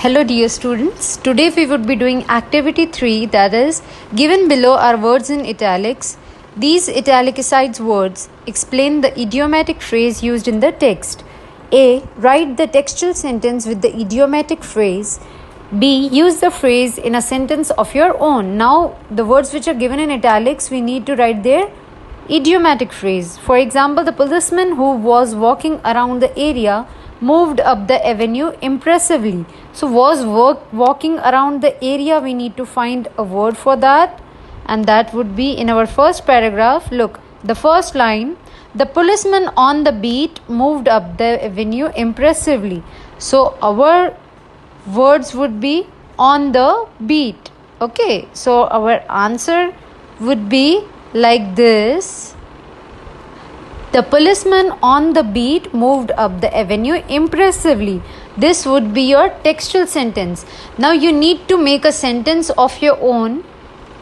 Hello dear students, today we would be doing activity 3, that is, given below are words in italics. These italicized words explain the idiomatic phrase used in the text. A. Write the textual sentence with the idiomatic phrase. B. Use the phrase in a sentence of your own. Now the words which are given in italics, we need to write their idiomatic phrase. For example, the policeman who was walking around the area moved up the avenue impressively. So was walking around the area, we need to find a word for that, and that would be in our first paragraph. Look, the first line, the policeman on the beat moved up the avenue impressively. So our words would be on the beat. Okay, so our answer would be like this. The policeman on the beat moved up the avenue impressively. This would be your textual sentence. Now you need to make a sentence of your own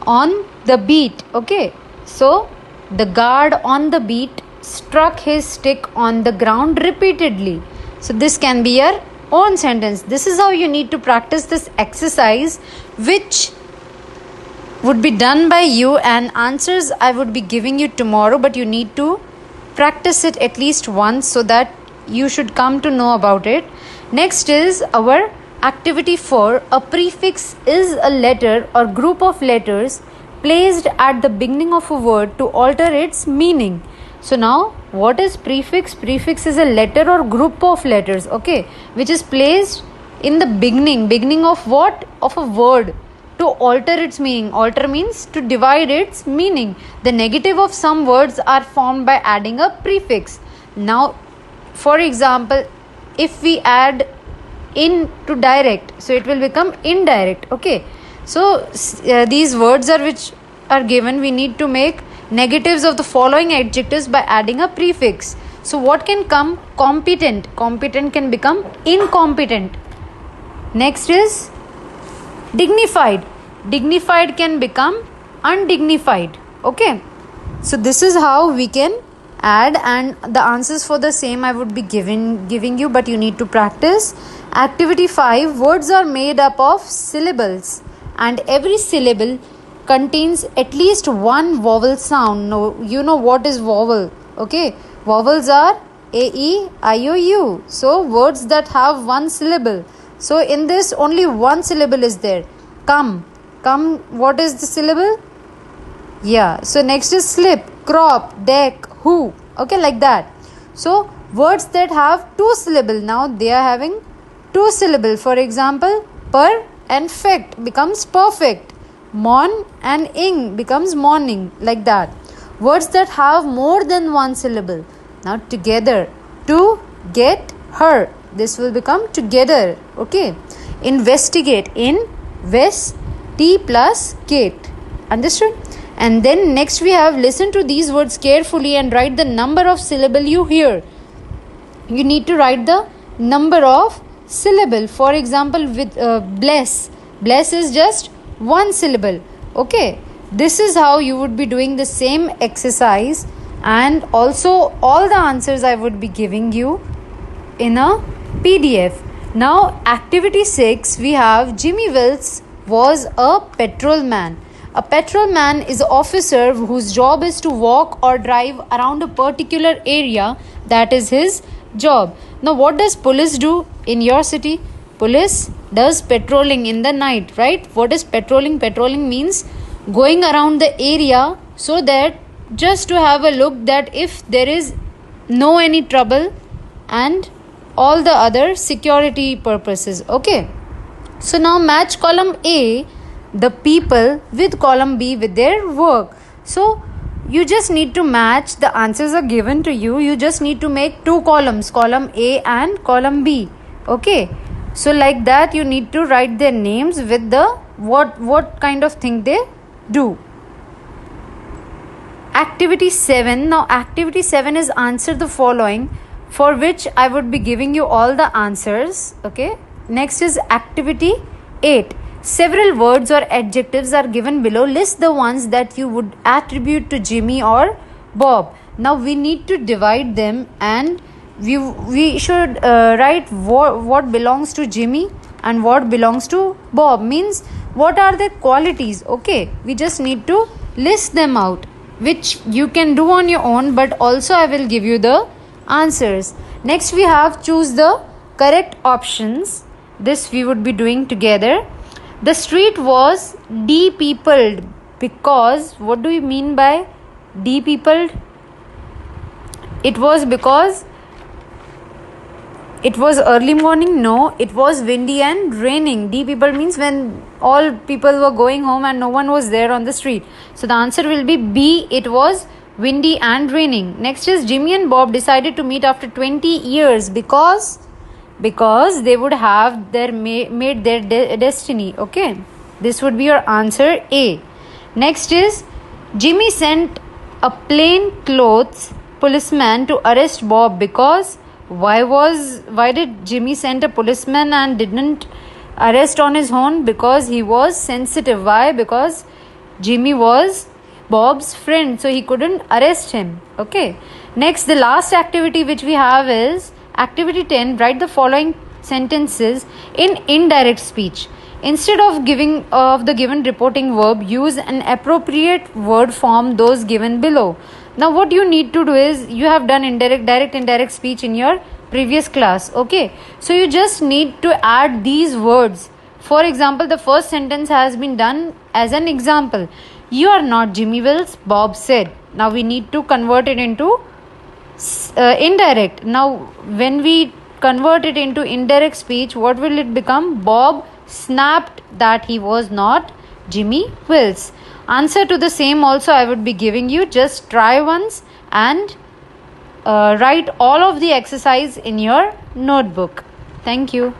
on the beat. Okay. So the guard on the beat struck his stick on the ground repeatedly. So this can be your own sentence. This is how you need to practice this exercise, which would be done by you, and answers I would be giving you tomorrow, but you need to practice it at least once so that you should come to know about it. Next is our activity 4. A prefix is a letter or group of letters placed at the beginning of a word to alter its meaning. So now what is prefix? Prefix is a letter or group of letters, okay, which is placed in the beginning of what? Of a word, to alter its meaning. Alter means to divide its meaning. The negative of some words are formed by adding a prefix. Now, for example, if we add in to direct, so it will become indirect. Okay. So, these words are which are given. We need to make negatives of the following adjectives by adding a prefix. So, what can come? Competent. Competent can become incompetent. Next is dignified. Dignified can become undignified. Okay. So this is how we can add, and the answers for the same I would be giving you, but you need to practice. Activity 5. Words are made up of syllables, and every syllable contains at least one vowel sound. Now you know what is vowel. Okay. Vowels are A, E, I, O, U. So words that have one syllable. So in this only one syllable is there. Come, what is the syllable? Yeah, so next is slip, crop, deck, who. Okay, like that. So words that have two syllable, now they are having two syllable. For example, per and fect becomes perfect. Mon and ing becomes morning, like that. Words that have more than one syllable, now together, to, get, her, this will become together. Okay. Investigate, in, west, T plus Kate. Understood? And then next we have listen to these words carefully and write the number of syllable you hear. You need to write the number of syllable. For example, with bless. Bless is just one syllable. Okay. This is how you would be doing the same exercise, and also all the answers I would be giving you in a PDF. Now activity 6, we have Jimmy Wills was a patrolman. A patrolman is an officer whose job is to walk or drive around a particular area. That is his job. Now what does police do in your city? Police does patrolling in the night, right? What is patrolling? Patrolling means going around the area so that just to have a look that if there is no any trouble and all the other security purposes. Okay. So now match column A, the people, with column B with their work. So you just need to match, the answers are given to you. You just need to make two columns, column A and column B. Okay. So like that you need to write their names with the what kind of thing they do. Activity 7. Now activity 7 is answer the following, for which I would be giving you all the answers. Okay. Next is activity 8. Several words or adjectives are given below. List the ones that you would attribute to Jimmy or Bob. Now we need to divide them, and we should write what belongs to Jimmy and what belongs to Bob. Means what are their qualities. Okay, we just need to list them out, which you can do on your own, but also I will give you the answers. Next we have choose the correct options. This we would be doing together. The street was de-peopled because, what do you mean by de-peopled? It was because it was early morning. No, it was windy and raining. De-peopled means when all people were going home and no one was there on the street. So the answer will be B. It was windy and raining. Next is Jimmy and Bob decided to meet after 20 years because they would have made their destiny. Okay, this would be your answer A. Next is Jimmy sent a plain clothes policeman to arrest Bob because why did Jimmy send a policeman and didn't arrest on his own? Because he was sensitive. Why? Because Jimmy was Bob's friend, so he couldn't arrest him. Okay, next the last activity which we have is activity 10. Write the following sentences in indirect speech. Instead of the given reporting verb, use an appropriate word form those given below. Now what you need to do is, you have done direct, indirect speech in your previous class. Okay, so you just need to add these words. For example, the first sentence has been done as an example. You are not Jimmy Wills, Bob said. Now we need to convert it into indirect. Now when we convert it into indirect speech, what will it become? Bob snapped that he was not Jimmy Wills. Answer to the same also I would be giving you. Just try once and write all of the exercise in your notebook. Thank you.